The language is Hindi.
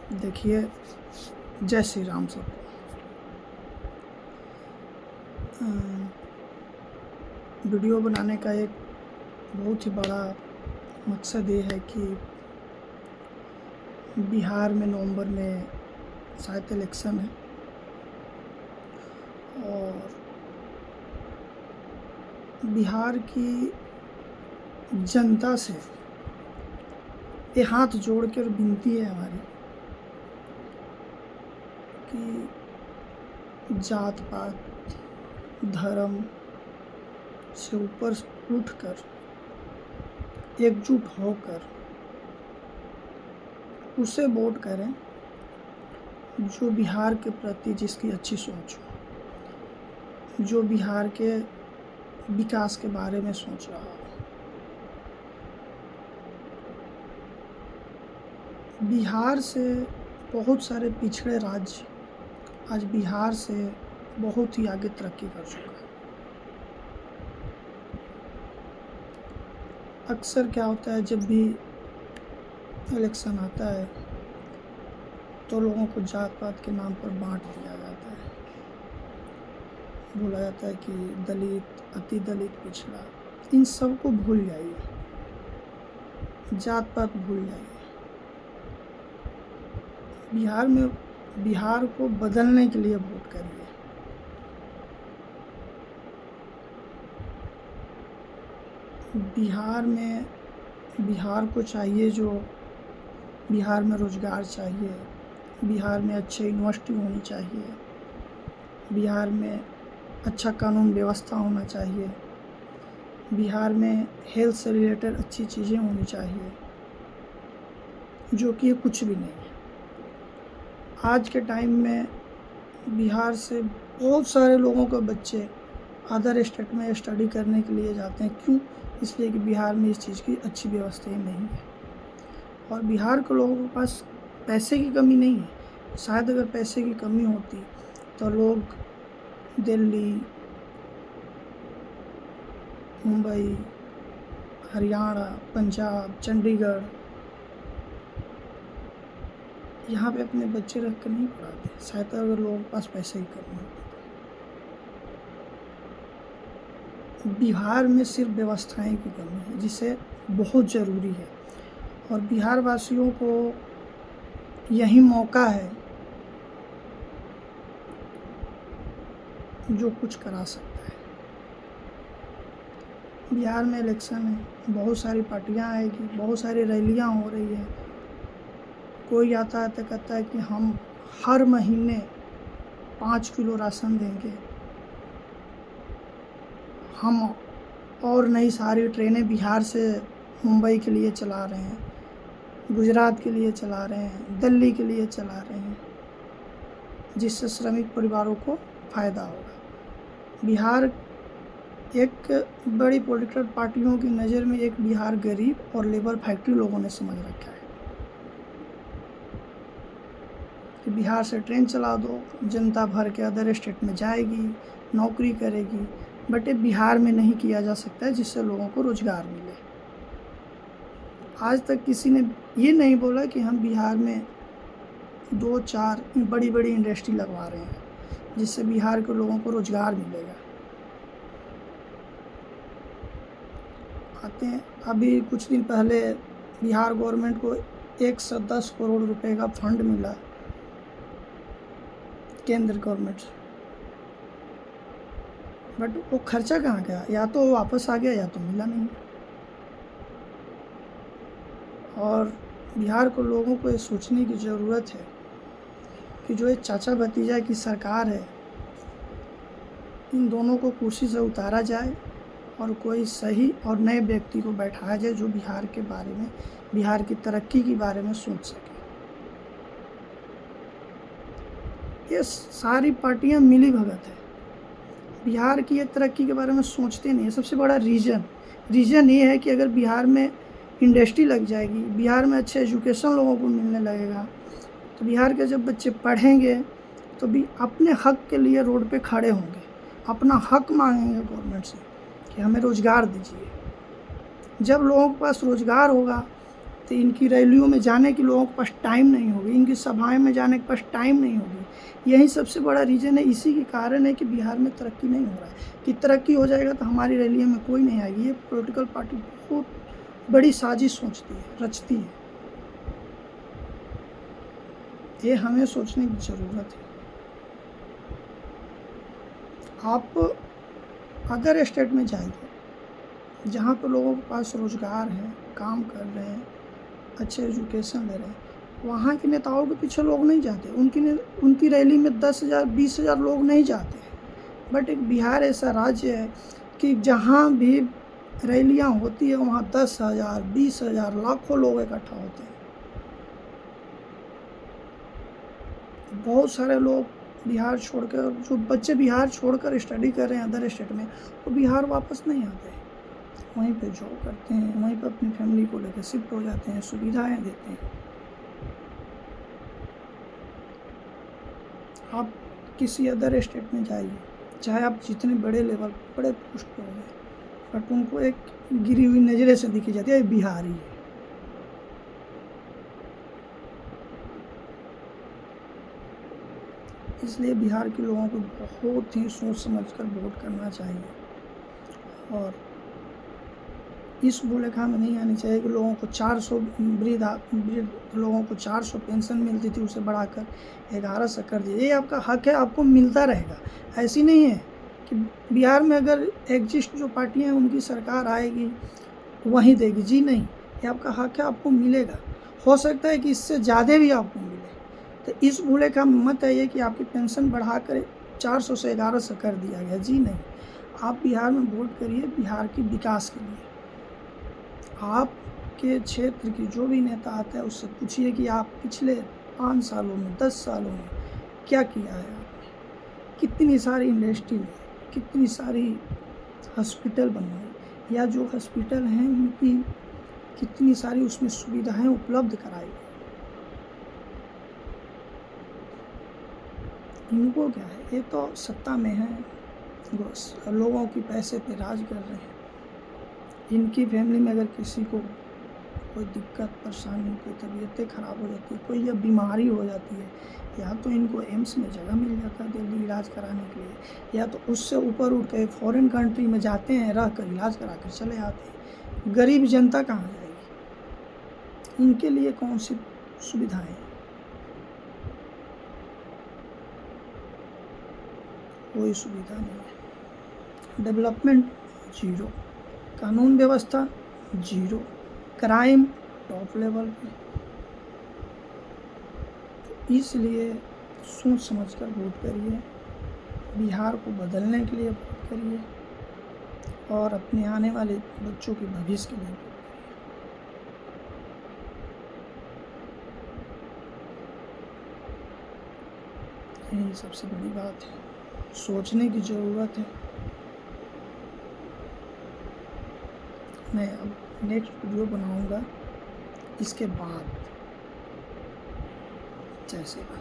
देखिए, जय श्री राम सबको। वीडियो बनाने का एक बहुत ही बड़ा मकसद ये है कि बिहार में नवंबर में शायद इलेक्शन है और बिहार की जनता से ये हाथ जोड़ कर विनती है हमारी कि जात पात धर्म से ऊपर उठकर एकजुट होकर उसे वोट करें जो बिहार के प्रति जिसकी अच्छी सोच हो, जो बिहार के विकास के बारे में सोच रहा हो। बिहार से बहुत सारे पिछड़े राज्य आज बिहार से बहुत ही आगे तरक्की कर चुका है। अक्सर क्या होता है, जब भी इलेक्शन आता है तो लोगों को जात पात के नाम पर बांट दिया जाता है। बोला जाता है कि दलित, अति दलित, पिछड़ा, इन सब को भूल जाइए, जात पात भूल जाइए। बिहार को बदलने के लिए वोट करिए। बिहार को चाहिए जो बिहार में रोज़गार चाहिए, बिहार में अच्छे यूनिवर्सिटी होनी चाहिए, बिहार में अच्छा कानून व्यवस्था होना चाहिए, बिहार में हेल्थ से रिलेटेड अच्छी चीज़ें होनी चाहिए, जो कि कुछ भी नहीं है। आज के टाइम में बिहार से बहुत सारे लोगों के बच्चे अदर स्टेट में स्टडी करने के लिए जाते हैं। क्यों? इसलिए कि बिहार में इस चीज़ की अच्छी व्यवस्थाएं नहीं है और बिहार के लोगों के पास पैसे की कमी नहीं है। शायद अगर पैसे की कमी होती तो लोग दिल्ली, मुंबई, हरियाणा, पंजाब, चंडीगढ़ यहाँ पे अपने बच्चे रख कर नहीं पढ़ाते। शायद अगर लोगों के पास पैसे की कमी होती। बिहार में सिर्फ व्यवस्थाएं की कमी है, जिसे बहुत ज़रूरी है और बिहार वासियों को यही मौका है जो कुछ करा सकता है। बिहार में इलेक्शन है, बहुत सारी पार्टियां आएगी, बहुत सारी रैलियां हो रही है। कोई आता है तो कहता है कि हम हर महीने 5 किलो राशन देंगे, हम और नई सारी ट्रेनें बिहार से मुंबई के लिए चला रहे हैं, गुजरात के लिए चला रहे हैं, दिल्ली के लिए चला रहे हैं, जिससे श्रमिक परिवारों को फ़ायदा होगा। बिहार एक बड़ी पॉलिटिकल पार्टियों की नज़र में एक बिहार गरीब और लेबर फैक्ट्री लोगों ने समझ रखा है कि बिहार से ट्रेन चला दो, जनता भर के अदर स्टेट में जाएगी, नौकरी करेगी, बट ये बिहार में नहीं किया जा सकता है जिससे लोगों को रोज़गार मिले। आज तक किसी ने ये नहीं बोला कि हम बिहार में 2-4 बड़ी बड़ी इंडस्ट्री लगवा रहे हैं जिससे बिहार के लोगों को रोज़गार मिलेगा। आते हैं, अभी कुछ दिन पहले बिहार गवर्नमेंट को 110 करोड़ रुपए का फंड मिला केंद्र गवर्नमेंट से, बट वो खर्चा कहाँ गया? या तो वापस आ गया या तो मिला नहीं। और बिहार को लोगों को ये सोचने की ज़रूरत है कि जो ये चाचा भतीजा की सरकार है, इन दोनों को कुर्सी से उतारा जाए और कोई सही और नए व्यक्ति को बैठाया जाए जो बिहार के बारे में, बिहार की तरक्की के बारे में सोच सके। ये सारी पार्टियां मिली भगत है, बिहार की ये तरक्की के बारे में सोचते नहीं है। सबसे बड़ा रीज़न ये है कि अगर बिहार में इंडस्ट्री लग जाएगी, बिहार में अच्छे एजुकेशन लोगों को मिलने लगेगा, तो बिहार के जब बच्चे पढ़ेंगे तो भी अपने हक के लिए रोड पे खड़े होंगे, अपना हक मांगेंगे गवर्नमेंट से कि हमें रोज़गार दीजिए। जब लोगों के पास रोज़गार होगा तो इनकी रैलियों में जाने के लोगों के पास टाइम नहीं होगी, इनकी सभाएं में जाने के पास टाइम नहीं होगी। यही सबसे बड़ा रीज़न है, इसी के कारण है कि बिहार में तरक्की नहीं हो रहा है। कि तरक्की हो जाएगा तो हमारी रैलियों में कोई नहीं आएगी। ये पॉलिटिकल पार्टी बहुत बड़ी साजिश सोचती है, रचती है। ये हमें सोचने की ज़रूरत है। आप अदर स्टेट में जाइए जहाँ पर लोगों के पास रोज़गार है, काम कर रहे हैं, अच्छे एजुकेशन ले रहे हैं, वहाँ के नेताओं के पीछे लोग नहीं जाते। उनकी रैली में 10,000 20,000 लोग नहीं जाते। बट एक बिहार ऐसा राज्य है कि जहाँ भी रैलियाँ होती है वहाँ 10,000 20,000 लाखों लोग इकट्ठा होते हैं। बहुत सारे लोग बिहार छोड़कर, जो बच्चे बिहार छोड़कर स्टडी कर रहे हैं अदर स्टेट में, वो बिहार वापस नहीं आते, वहीं पे जॉब करते हैं, वहीं पे अपनी फैमिली को लेकर शिफ्ट हो जाते हैं, सुविधाएं देते हैं। आप किसी अदर स्टेट में जाइए, चाहे आप जितने बड़े लेवल बड़े पोस्ट पे हो, बट उनको एक गिरी हुई नज़रे से दिखी जाती है, बिहारी है। इसलिए बिहार के लोगों को बहुत ही सोच समझकर वोट करना चाहिए। और इस बुलेखा में नहीं आनी चाहिए कि लोगों को 400 वृद्ध लोगों को 400 पेंशन मिलती थी, उसे बढ़ाकर 1100 कर दिए। ये आपका हक है, आपको मिलता रहेगा। ऐसी नहीं है कि बिहार में अगर एग्जिस्ट जो पार्टियां हैं उनकी सरकार आएगी वहीं देगी, जी नहीं, ये आपका हक है, आपको मिलेगा। हो सकता है कि इससे ज़्यादा भी आपको मिले। तो इस बुलेखा में मत आइए कि आपकी पेंशन बढ़ाकर 400 से 1100 कर दिया गया, जी नहीं। आप बिहार में वोट करिए बिहार के विकास के लिए। आपके क्षेत्र की जो भी नेता आता है उससे पूछिए कि आप पिछले 5 सालों में 10 सालों में क्या किया है आपने, कितनी सारी इंडस्ट्री ली, कितनी सारी हॉस्पिटल बनवाई, या जो हॉस्पिटल हैं उनकी कितनी सारी उसमें सुविधाएं उपलब्ध कराई। इनको क्या है, ये तो सत्ता में है, लोगों की पैसे पे राज कर रहे हैं। इनकी फैमिली में अगर किसी को कोई दिक्कत परेशानी, कोई तबीयतें ख़राब हो जाती है, कोई या बीमारी हो जाती है, या तो इनको एम्स में जगह मिल जाता है दिल्ली इलाज कराने के लिए, या तो उससे ऊपर उठ के फॉरेन कंट्री में जाते हैं, रह कर इलाज करा कर चले आते हैं। गरीब जनता कहाँ जाएगी? इनके लिए कौन सी सुविधाएं? कोई सुविधा नहीं है। डेवलपमेंट जीरो, कानून व्यवस्था जीरो, क्राइम टॉप लेवल पे। इसलिए सोच समझकर वोट करिए, बिहार को बदलने के लिए वोट करिए और अपने आने वाले बच्चों के भविष्य के लिए वोट करिए। यही सबसे बड़ी बात है, सोचने की ज़रूरत है। मैं अब नेक्स्ट वीडियो बनाऊंगा इसके बाद। जय श्री राम।